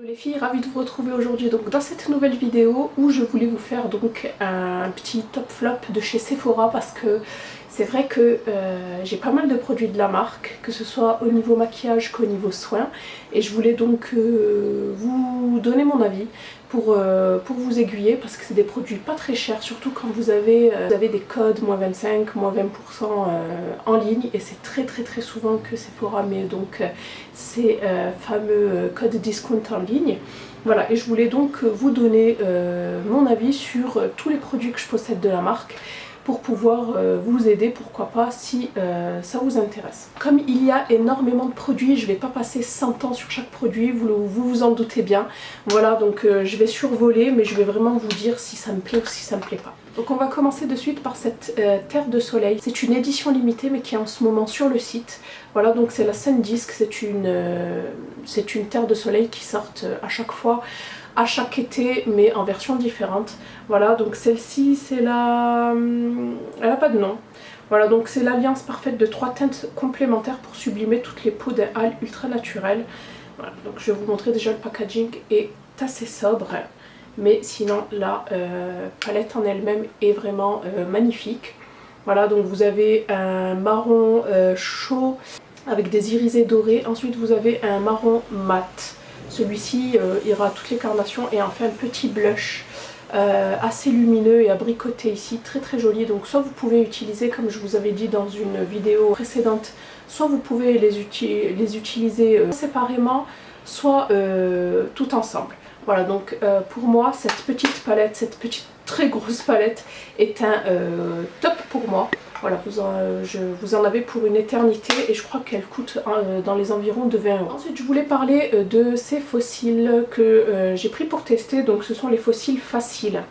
Hello les filles, ravie de vous retrouver aujourd'hui donc dans cette nouvelle vidéo où je voulais vous faire donc un petit top flop de chez Sephora parce que c'est vrai que j'ai pas mal de produits de la marque, que ce soit au niveau maquillage qu'au niveau soins, et je voulais donc vous donner mon avis pour vous aiguiller parce que c'est des produits pas très chers, surtout quand vous avez des codes moins 25, moins 20% en ligne, et c'est très souvent que Sephora met donc ces fameux codes discount en ligne. Voilà, et je voulais donc vous donner mon avis sur tous les produits que je possède de la marque pour pouvoir vous aider, pourquoi pas, si ça vous intéresse. Comme il y a énormément de produits, je ne vais pas passer 100 ans sur chaque produit, vous en doutez bien. Voilà, donc je vais survoler, mais je vais vraiment vous dire si ça me plaît ou si ça me plaît pas. Donc on va commencer de suite par cette Terre de Soleil. C'est une édition limitée mais qui est en ce moment sur le site. Voilà, donc c'est la Sandisk, c'est une Terre de Soleil qui sort à chaque fois, à chaque été, mais en version différente. Voilà, donc celle-ci, c'est la... elle n'a pas de nom. Voilà, donc c'est l'alliance parfaite de 3 teintes complémentaires pour sublimer toutes les peaux d'un hâle ultra naturel. Voilà, donc je vais vous montrer déjà le packaging est assez sobre. Mais sinon la palette en elle-même est vraiment magnifique. Voilà, donc vous avez un marron chaud avec des irisés dorés. Ensuite vous avez un marron mat. Celui-ci ira à toutes les carnations, et enfin un petit blush assez lumineux et abricoté ici, très joli. Donc soit vous pouvez utiliser, comme je vous avais dit dans une vidéo précédente, soit vous pouvez les utiliser séparément, soit tout ensemble. Voilà, donc pour moi cette petite palette, cette petite très grosse palette est un top pour moi. Voilà, vous en avez pour une éternité, et je crois qu'elle coûte dans les environs de 20 €. Ensuite je voulais parler de ces fossiles que j'ai pris pour tester. Donc ce sont les fossiles faciles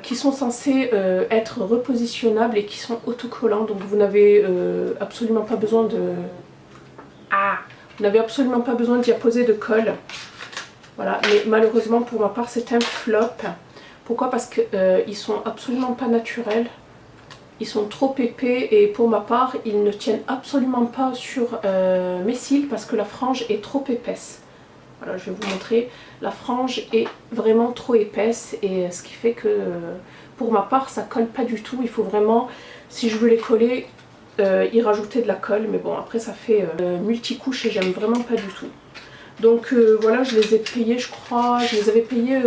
qui sont censés être repositionnables et qui sont autocollants. Donc vous n'avez absolument pas besoin de... Vous n'avez absolument pas besoin d'y apposer de colle. Voilà, mais malheureusement pour ma part c'est un flop. Pourquoi? Parce qu'ils sont absolument pas naturels. Ils sont trop épais, et pour ma part ils ne tiennent absolument pas sur mes cils parce que la frange est trop épaisse. Voilà, je vais vous montrer. La frange est vraiment trop épaisse, et ce qui fait que pour ma part ça colle pas du tout. Il faut vraiment, si je veux les coller, y rajouter de la colle, mais bon après ça fait multicouche et j'aime vraiment pas du tout. Donc voilà, je les ai payés, je crois, je les avais payés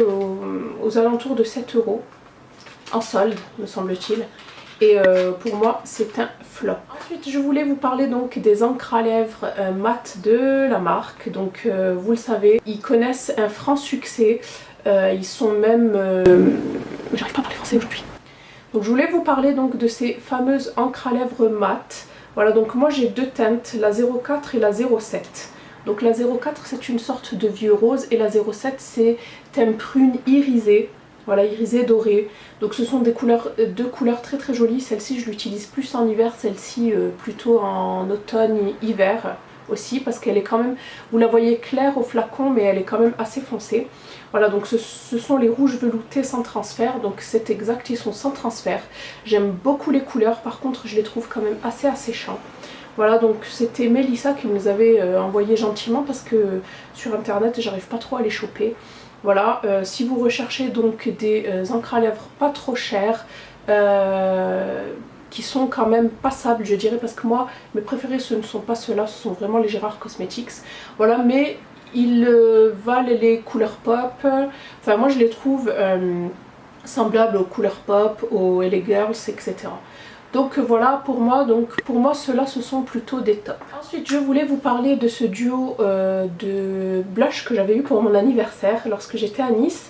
aux alentours de 7 € en solde, me semble-t-il. Et pour moi c'est un flop. Ensuite je voulais vous parler donc des encres à lèvres mat de la marque. Donc vous le savez, ils connaissent un franc succès. Ils sont même... J'arrive pas à parler français aujourd'hui. Donc je voulais vous parler donc de ces fameuses encres à lèvres mat. Voilà, donc moi j'ai deux teintes, la 04 et la 07. Donc la 04 c'est une sorte de vieux rose, et la 07 c'est thème prune irisé. Voilà, irisé doré. Donc ce sont deux couleurs très jolies. Celle-ci je l'utilise plus en hiver, celle-ci plutôt en automne-hiver aussi, parce qu'elle est quand même, vous la voyez claire au flacon, mais elle est quand même assez foncée. Voilà, donc ce sont les rouges veloutés sans transfert, donc c'est exact, ils sont sans transfert. J'aime beaucoup les couleurs, par contre je les trouve quand même assez asséchants. Voilà, donc c'était Mélissa qui me les avait envoyés gentiment, parce que sur internet j'arrive pas trop à les choper. Voilà, si vous recherchez donc des encres à lèvres pas trop chères, qui sont quand même passables je dirais, parce que moi mes préférés ce ne sont pas ceux-là, ce sont vraiment les Gérard Cosmetics. Voilà, mais ils valent les couleurs pop. Enfin moi je les trouve semblables aux couleurs pop, aux LA Girls, etc. Donc voilà, pour moi ceux-là ce sont plutôt des tops. Ensuite je voulais vous parler de ce duo de blush que j'avais eu pour mon anniversaire lorsque j'étais à Nice.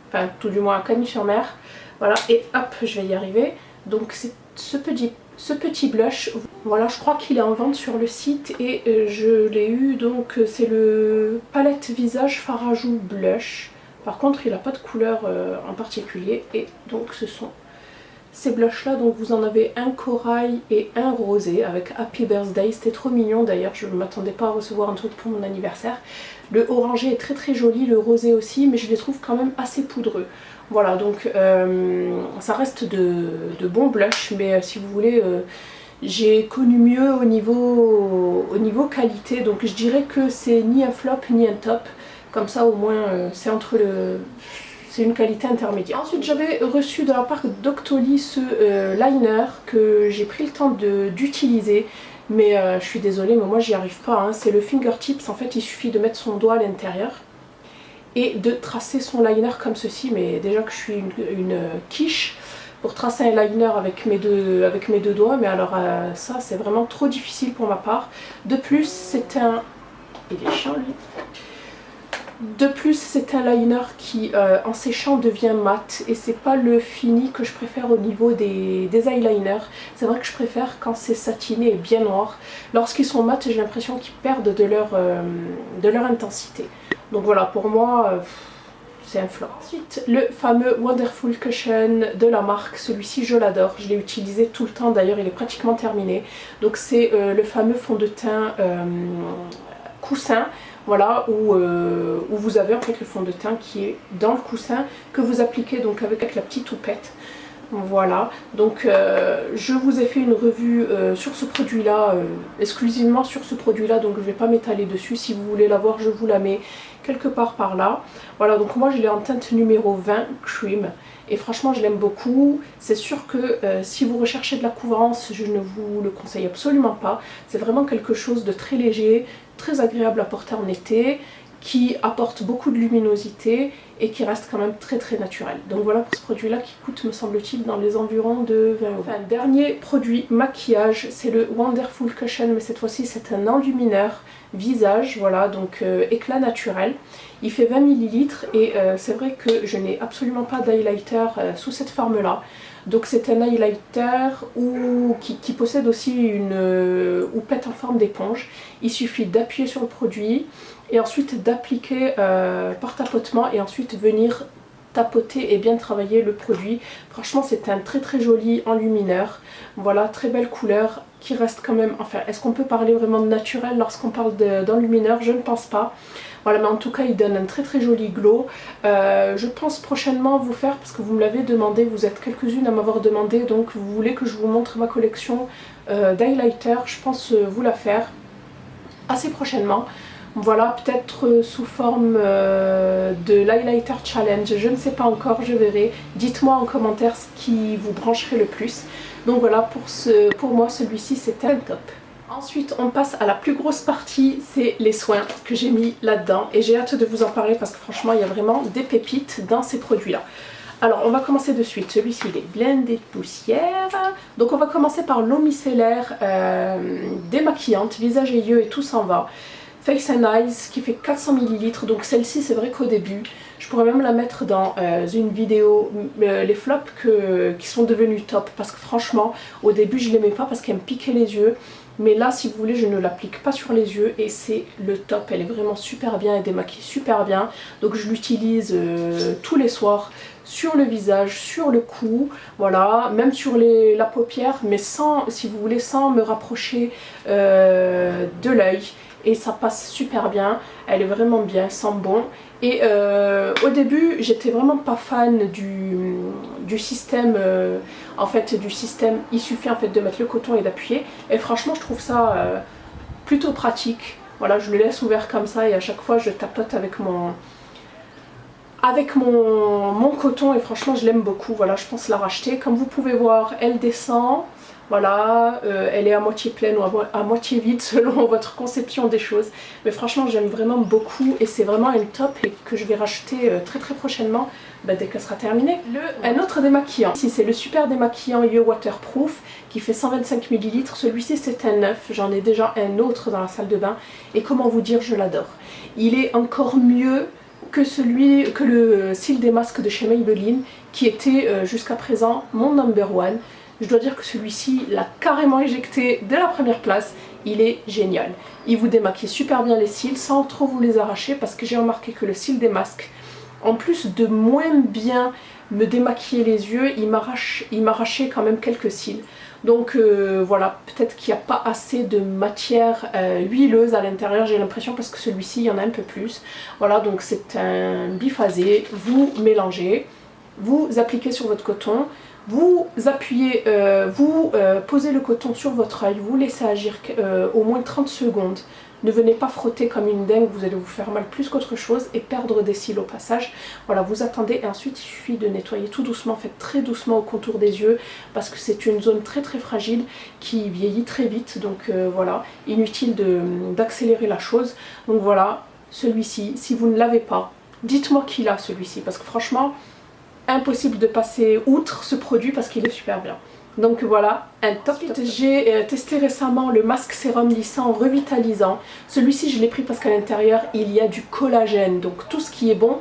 Enfin tout du moins à Cagnes-sur-Mer. Voilà, et hop, je vais y arriver. Donc c'est ce petit blush. Voilà, je crois qu'il est en vente sur le site, et je l'ai eu, donc c'est le palette visage Farajou blush. Par contre il n'a pas de couleur en particulier, et donc ce sont ces blushs là. Donc vous en avez un corail et un rosé avec Happy Birthday, c'était trop mignon d'ailleurs, je ne m'attendais pas à recevoir un truc pour mon anniversaire. Le orangé est très joli, le rosé aussi, mais je les trouve quand même assez poudreux. Voilà, donc ça reste de bons blushs, mais si vous voulez, j'ai connu mieux au niveau qualité, donc je dirais que c'est ni un flop ni un top. Comme ça au moins c'est entre le... c'est une qualité intermédiaire. Ensuite j'avais reçu de la part d'Octoly ce liner que j'ai pris le temps d'utiliser. Mais je suis désolée, mais moi j'y arrive pas, hein. C'est le fingertips, en fait il suffit de mettre son doigt à l'intérieur et de tracer son liner comme ceci. Mais déjà que je suis une quiche pour tracer un liner avec mes deux doigts, mais alors ça c'est vraiment trop difficile pour ma part. De plus c'est un... il est chiant lui. De plus c'est un liner qui en séchant devient mat et c'est pas le fini que je préfère au niveau des eyeliners. C'est vrai que je préfère quand c'est satiné et bien noir. Lorsqu'ils sont mat j'ai l'impression qu'ils perdent de leur intensité. Donc voilà, pour moi c'est un flop. Ensuite le fameux Wonderful Cushion de la marque, celui-ci je l'adore, je l'ai utilisé tout le temps, d'ailleurs il est pratiquement terminé. Donc c'est le fameux fond de teint coussin. Voilà, où vous avez en fait le fond de teint qui est dans le coussin que vous appliquez donc avec la petite houppette. Voilà, donc je vous ai fait une revue sur ce produit là, exclusivement sur ce produit là, donc je ne vais pas m'étaler dessus. Si vous voulez la voir je vous la mets quelque part par là. Voilà, donc moi je l'ai en teinte numéro 20 Cream et franchement je l'aime beaucoup. C'est sûr que si vous recherchez de la couvrance je ne vous le conseille absolument pas. C'est vraiment quelque chose de très léger, très agréable à porter en été, qui apporte beaucoup de luminosité et qui reste quand même très très naturel. Donc voilà pour ce produit là qui coûte me semble-t-il dans les environs de 20 €. Enfin, dernier produit maquillage, c'est le Wonderful Cushion, mais cette fois-ci c'est un enlumineur visage, voilà, donc éclat naturel. Il fait 20 ml et c'est vrai que je n'ai absolument pas d'highlighter sous cette forme là. Donc c'est un highlighter qui possède aussi une houppette en forme d'éponge. Il suffit d'appuyer sur le produit et ensuite d'appliquer par tapotement et ensuite venir tapoter et bien travailler le produit. Franchement c'est un très très joli enlumineur. Voilà, très belle couleur qui reste quand même... Enfin, est-ce qu'on peut parler vraiment de naturel lorsqu'on parle d'enlumineur? Je ne pense pas. Voilà, mais en tout cas il donne un très très joli glow. Je pense prochainement vous faire, parce que vous me l'avez demandé, vous êtes quelques-unes à m'avoir demandé, donc vous voulez que je vous montre ma collection d'highlighter. Je pense vous la faire assez prochainement. Voilà, peut-être sous forme de l'highlighter challenge, je ne sais pas encore, je verrai. Dites-moi en commentaire ce qui vous brancherait le plus. Donc voilà, pour moi celui-ci c'est un top. Ensuite on passe à la plus grosse partie, c'est les soins que j'ai mis là-dedans. Et j'ai hâte de vous en parler parce que franchement il y a vraiment des pépites dans ces produits-là. Alors on va commencer de suite, celui-ci il est blindé de poussière. Donc on va commencer par l'eau micellaire démaquillante, visage et yeux et tout s'en va. Face and Eyes qui fait 400 ml, donc celle-ci c'est vrai qu'au début, je pourrais même la mettre dans une vidéo, les flops qui sont devenus top, parce que franchement au début je l'aimais pas parce qu'elle me piquait les yeux, mais là si vous voulez je ne l'applique pas sur les yeux et c'est le top, elle est vraiment super bien, elle démaquille super bien, donc je l'utilise tous les soirs sur le visage, sur le cou, voilà, même sur la paupière, mais sans, si vous voulez, sans me rapprocher de l'œil. Et ça passe super bien, elle est vraiment bien, elle sent bon. Et au début j'étais vraiment pas fan du système, en fait du système, il suffit en fait de mettre le coton et d'appuyer. Et franchement je trouve ça plutôt pratique. Voilà, je le laisse ouvert comme ça et à chaque fois je tapote avec mon coton et franchement je l'aime beaucoup. Voilà, je pense la racheter. Comme vous pouvez voir, elle descend. Voilà, elle est à moitié pleine ou à moitié vide selon votre conception des choses. Mais franchement j'aime vraiment beaucoup et c'est vraiment un top et que je vais racheter très très prochainement dès qu'elle sera terminée. Un autre démaquillant, ici c'est le super démaquillant Yeux Waterproof qui fait 125 ml. Celui-ci c'est un neuf, j'en ai déjà un autre dans la salle de bain et comment vous dire, je l'adore. Il est encore mieux que le cils des masques de chez Maybelline qui était jusqu'à présent mon number one. Je dois dire que celui-ci l'a carrément éjecté dès la première place, il est génial. Il vous démaquille super bien les cils sans trop vous les arracher parce que j'ai remarqué que le cil des masques, en plus de moins bien me démaquiller les yeux, il m'arrachait quand même quelques cils. Donc voilà, peut-être qu'il n'y a pas assez de matière huileuse à l'intérieur, j'ai l'impression, parce que celui-ci il y en a un peu plus. Voilà, donc c'est un biphasé, vous mélangez, vous appliquez sur votre coton. Vous appuyez, posez le coton sur votre œil, vous laissez agir au moins 30 secondes Ne venez pas frotter comme une dingue, vous allez vous faire mal plus qu'autre chose et perdre des cils au passage. Voilà, vous attendez et ensuite il suffit de nettoyer tout doucement, faites très doucement au contour des yeux parce que c'est une zone très très fragile qui vieillit très vite. Donc voilà, inutile d'accélérer la chose. Donc voilà, celui-ci, si vous ne l'avez pas, dites-moi qu'il a celui-ci parce que franchement, impossible de passer outre ce produit parce qu'il est super bien. Donc voilà, un top. J'ai testé récemment le masque sérum lissant revitalisant. Celui-ci je l'ai pris parce qu'à l'intérieur il y a du collagène, donc tout ce qui est bon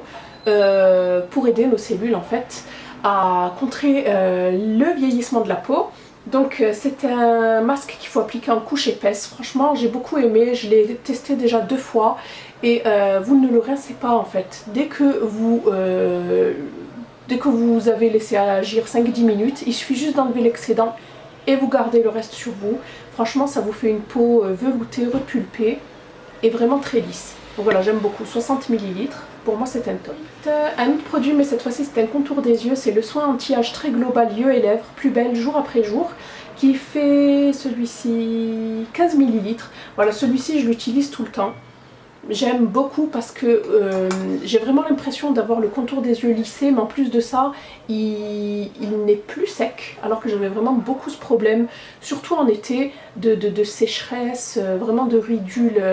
pour aider nos cellules en fait à contrer le vieillissement de la peau. Donc c'est un masque qu'il faut appliquer en couche épaisse. Franchement j'ai beaucoup aimé, je l'ai testé déjà 2 fois et vous ne le rincez pas en fait. Dès que vous avez laissé agir 5-10 minutes, il suffit juste d'enlever l'excédent et vous gardez le reste sur vous. Franchement ça vous fait une peau veloutée, repulpée et vraiment très lisse. Donc voilà, j'aime beaucoup, 60 ml, pour moi c'est un top. Un autre produit, mais cette fois-ci c'est un contour des yeux, c'est le soin anti-âge très global yeux et lèvres, plus belle jour après jour, qui fait celui-ci 15 ml. Voilà, celui-ci je l'utilise tout le temps. J'aime beaucoup parce que j'ai vraiment l'impression d'avoir le contour des yeux lissé, mais en plus de ça, il n'est plus sec, alors que j'avais vraiment beaucoup ce problème, surtout en été, de sécheresse, vraiment de ridules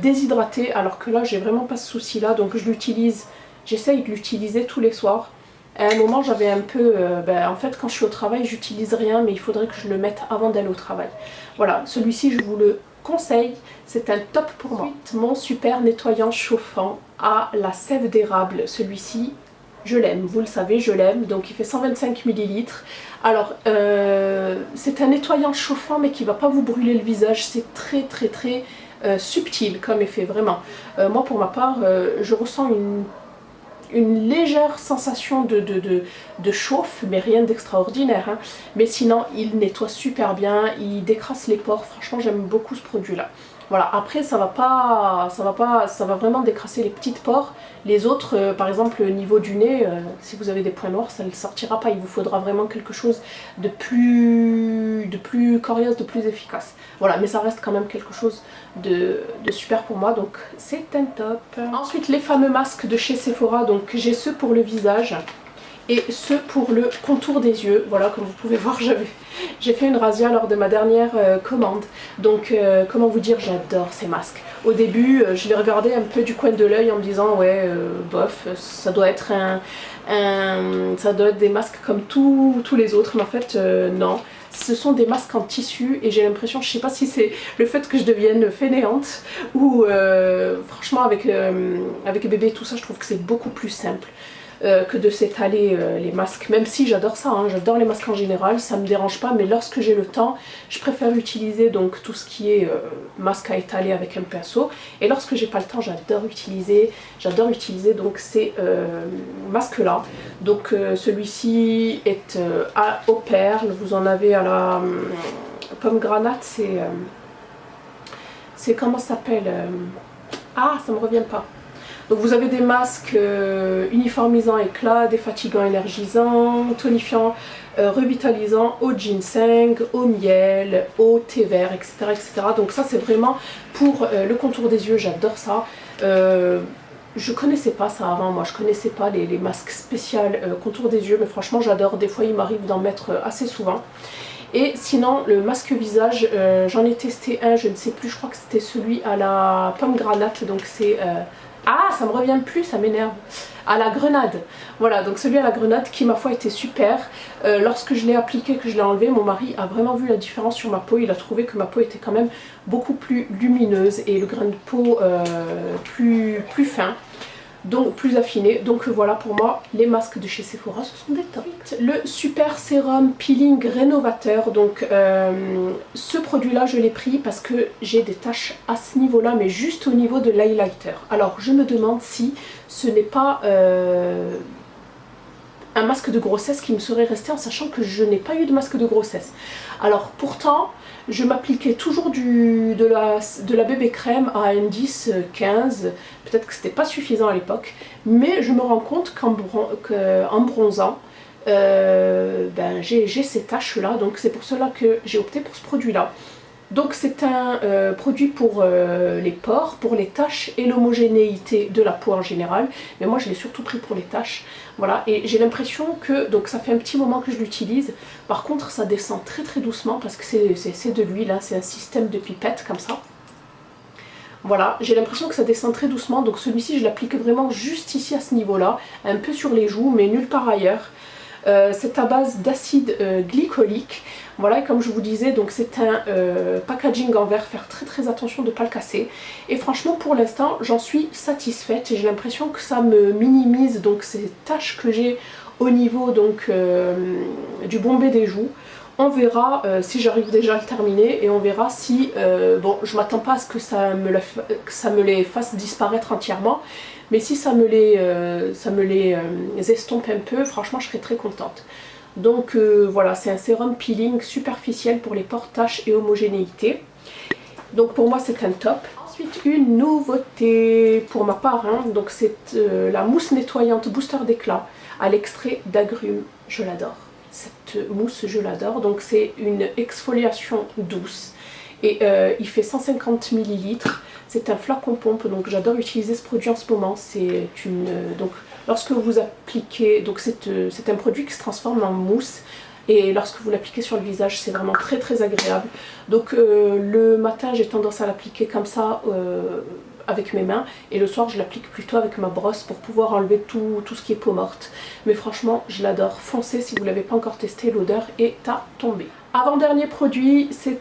déshydratées, alors que là j'ai vraiment pas ce souci là, donc je l'utilise, j'essaye de l'utiliser tous les soirs. À un moment j'avais un peu, en fait quand je suis au travail j'utilise rien, mais il faudrait que je le mette avant d'aller au travail. Voilà, celui-ci je vous le conseille, c'est un top pour moi. Ensuite, mon super nettoyant chauffant à la sève d'érable, celui-ci je l'aime, vous le savez, je l'aime, donc il fait 125 ml. Alors c'est un nettoyant chauffant mais qui va pas vous brûler le visage, c'est très subtil comme effet, vraiment. Moi pour ma part je ressens une légère sensation de chauffe, mais rien d'extraordinaire, hein. Mais sinon il nettoie super bien, il décrasse les pores, franchement j'aime beaucoup ce produit là. Voilà, après ça va vraiment décrasser les petites pores. Les autres, par exemple au niveau du nez, si vous avez des points noirs, ça ne sortira pas. Il vous faudra vraiment quelque chose de plus coriace, de plus efficace. Voilà, mais ça reste quand même quelque chose de super pour moi, donc c'est un top. Ensuite, les fameux masques de chez Sephora, donc j'ai ceux pour le visage et ceux pour le contour des yeux. Voilà, comme vous pouvez voir, j'ai fait une razzia lors de ma dernière commande. Donc comment vous dire, j'adore ces masques. Au début je les regardais un peu du coin de l'œil en me disant ouais bof, ça doit être des masques comme tous les autres, mais en fait non. Ce sont des masques en tissu et j'ai l'impression, je sais pas si c'est le fait que je devienne fainéante ou franchement avec bébé tout ça, je trouve que c'est beaucoup plus simple que de s'étaler les masques, même si j'adore ça, hein, j'adore les masques en général, ça me dérange pas, mais lorsque j'ai le temps, je préfère utiliser donc tout ce qui est masque à étaler avec un pinceau, et lorsque j'ai pas le temps, j'adore utiliser donc ces masques là. Donc celui-ci est aux perles, vous en avez à la pomme granate, c'est comment ça s'appelle ah, ça me revient pas. Donc vous avez des masques uniformisants éclat, défatigants énergisants, tonifiants, revitalisants, au ginseng, au miel, au thé vert, etc. etc. Donc ça c'est vraiment pour le contour des yeux, j'adore ça. Je connaissais pas ça avant, moi je connaissais pas les masques spéciaux contour des yeux, mais franchement j'adore, des fois il m'arrive d'en mettre assez souvent. Et sinon le masque visage, j'en ai testé un, je ne sais plus, je crois que c'était celui à la pomme granate, donc c'est... ah, ça me revient plus, ça m'énerve. À la grenade. Voilà, donc celui à la grenade qui ma foi était super. Lorsque je l'ai appliqué, que je l'ai enlevé, mon mari a vraiment vu la différence sur ma peau. Il a trouvé que ma peau était quand même beaucoup plus lumineuse et le grain de peau plus fin. Donc plus affiné. Donc voilà, pour moi les masques de chez Sephora ce sont des tops. Le super sérum peeling rénovateur, donc ce produit là je l'ai pris parce que j'ai des taches à ce niveau là, mais juste au niveau de l'highlighter. Alors je me demande si ce n'est pas un masque de grossesse qui me serait resté, en sachant que je n'ai pas eu de masque de grossesse. Alors pourtant je m'appliquais toujours de la bébé crème à indice 15, peut-être que c'était pas suffisant à l'époque, mais je me rends compte qu'en bronzant, j'ai ces taches là, donc c'est pour cela que j'ai opté pour ce produit là. Donc c'est un produit pour les pores, pour les taches et l'homogénéité de la peau en général. Mais moi je l'ai surtout pris pour les taches. Voilà, et j'ai l'impression que, donc ça fait un petit moment que je l'utilise. Par contre ça descend très très doucement parce que c'est de l'huile, hein, c'est un système de pipette comme ça. Voilà, j'ai l'impression que ça descend très doucement. Donc celui-ci je l'applique vraiment juste ici à ce niveau-là, un peu sur les joues mais nulle part ailleurs. C'est à base d'acide glycolique. Voilà, et comme je vous disais, donc c'est un packaging en verre, faire très très attention de ne pas le casser. Et franchement pour l'instant j'en suis satisfaite et j'ai l'impression que ça me minimise donc ces taches que j'ai au niveau donc du bombé des joues. On verra si j'arrive déjà à le terminer et on verra si, bon je m'attends pas à ce que ça me les fasse disparaître entièrement, mais si ça me les estompe un peu, franchement je serais très contente. Donc voilà, c'est un sérum peeling superficiel pour les pores, taches et homogénéité. Donc pour moi c'est un top. Ensuite une nouveauté pour ma part, hein, donc c'est la mousse nettoyante booster d'éclat à l'extrait d'agrumes, je l'adore. Cette mousse je l'adore, donc c'est une exfoliation douce et il fait 150 ml, c'est un flacon pompe, donc j'adore utiliser ce produit en ce moment. C'est une donc lorsque vous appliquez, donc c'est un produit qui se transforme en mousse et lorsque vous l'appliquez sur le visage c'est vraiment très très agréable. Donc le matin j'ai tendance à l'appliquer comme ça avec mes mains et le soir je l'applique plutôt avec ma brosse pour pouvoir enlever tout ce qui est peau morte. Mais franchement je l'adore, foncez si vous ne l'avez pas encore testé, l'odeur est à tomber. Avant-dernier produit, c'est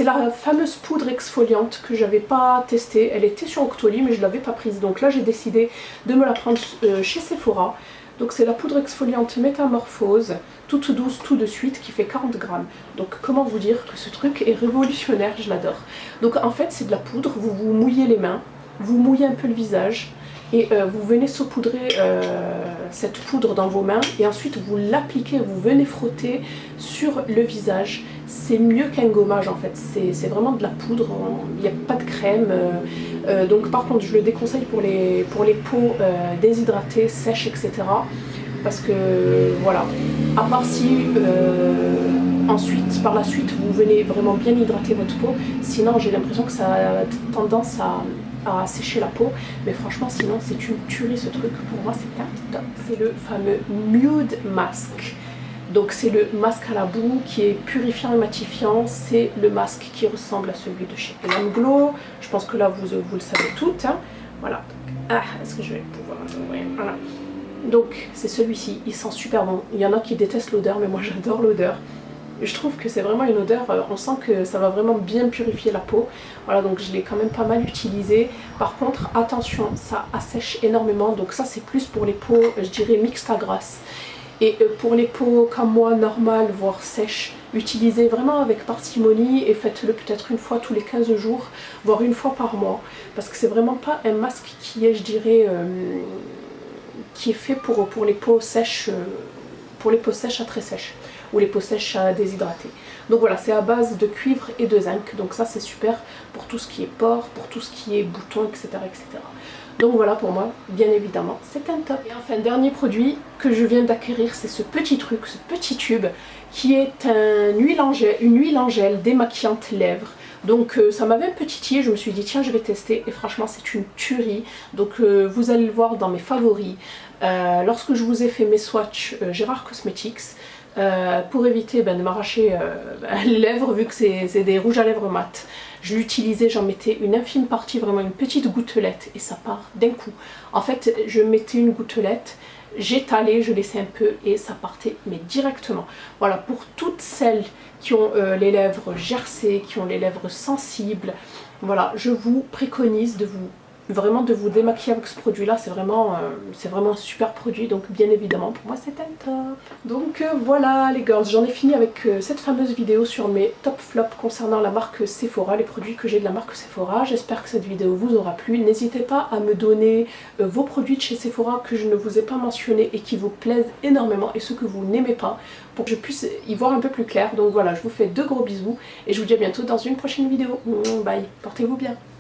la fameuse poudre exfoliante que j'avais pas testée. Elle était sur Octoly mais je l'avais pas prise, donc là j'ai décidé de me la prendre chez Sephora. Donc c'est la poudre exfoliante Métamorphose, toute douce tout de suite, qui fait 40 grammes. Donc comment vous dire que ce truc est révolutionnaire, je l'adore. Donc en fait c'est de la poudre, vous vous mouillez les mains, vous mouillez un peu le visage et vous venez saupoudrer cette poudre dans vos mains et ensuite vous l'appliquez, vous venez frotter sur le visage. C'est mieux qu'un gommage en fait, c'est vraiment de la poudre, il n'y a pas de crème. Donc par contre je le déconseille pour les peaux déshydratées, sèches, etc. Parce que voilà, à part si ensuite par la suite vous venez vraiment bien hydrater votre peau, sinon j'ai l'impression que ça a tendance à sécher la peau, mais franchement sinon c'est une tuerie ce truc, pour moi c'est un top. C'est le fameux Nude Mask. Donc c'est le masque à la boue qui est purifiant et matifiant, c'est le masque qui ressemble à celui de chez Elan Glow. Je pense que là vous le savez toutes, hein. Voilà, est-ce que je vais pouvoir... Ouais, voilà. Donc c'est celui-ci, il sent super bon. Il y en a qui détestent l'odeur, mais moi j'adore l'odeur. Je trouve que c'est vraiment une odeur, on sent que ça va vraiment bien purifier la peau. Voilà, donc je l'ai quand même pas mal utilisé. Par contre, attention, ça assèche énormément. Donc ça c'est plus pour les peaux, je dirais mixtes à grasse. Et pour les peaux comme moi, normales, voire sèches, utilisez vraiment avec parcimonie et faites-le peut-être une fois tous les 15 jours, voire une fois par mois. Parce que c'est vraiment pas un masque qui est, je dirais, qui est fait pour les peaux sèches, à très sèches, ou les peaux sèches à déshydrater. Donc voilà, c'est à base de cuivre et de zinc, donc ça c'est super pour tout ce qui est pores, pour tout ce qui est boutons, etc. etc. Donc voilà, pour moi, bien évidemment, c'est un top. Et enfin, dernier produit que je viens d'acquérir, c'est ce petit truc, ce petit tube, qui est une huile en gel démaquillante lèvres. Donc ça m'avait un peu titillé, je me suis dit tiens je vais tester et franchement c'est une tuerie. Donc vous allez le voir dans mes favoris. Lorsque je vous ai fait mes swatchs Gérard Cosmetics, pour éviter de m'arracher les lèvres vu que c'est des rouges à lèvres mat. Je l'utilisais, j'en mettais une infime partie, vraiment une petite gouttelette et ça part d'un coup. En fait je mettais une gouttelette, j'étalais, je laissais un peu et ça partait mais directement. Voilà, pour toutes celles qui ont les lèvres gercées, qui ont les lèvres sensibles, voilà, je vous préconise de vous démaquiller avec ce produit là. C'est vraiment un super produit, donc bien évidemment pour moi c'est un top. Donc voilà les girls, j'en ai fini avec cette fameuse vidéo sur mes top flops concernant la marque Sephora, les produits que j'ai de la marque Sephora. J'espère que cette vidéo vous aura plu. N'hésitez pas à me donner vos produits de chez Sephora que je ne vous ai pas mentionnés et qui vous plaisent énormément et ceux que vous n'aimez pas, pour que je puisse y voir un peu plus clair. Donc voilà, je vous fais de gros bisous et je vous dis à bientôt dans une prochaine vidéo. Bye, portez-vous bien.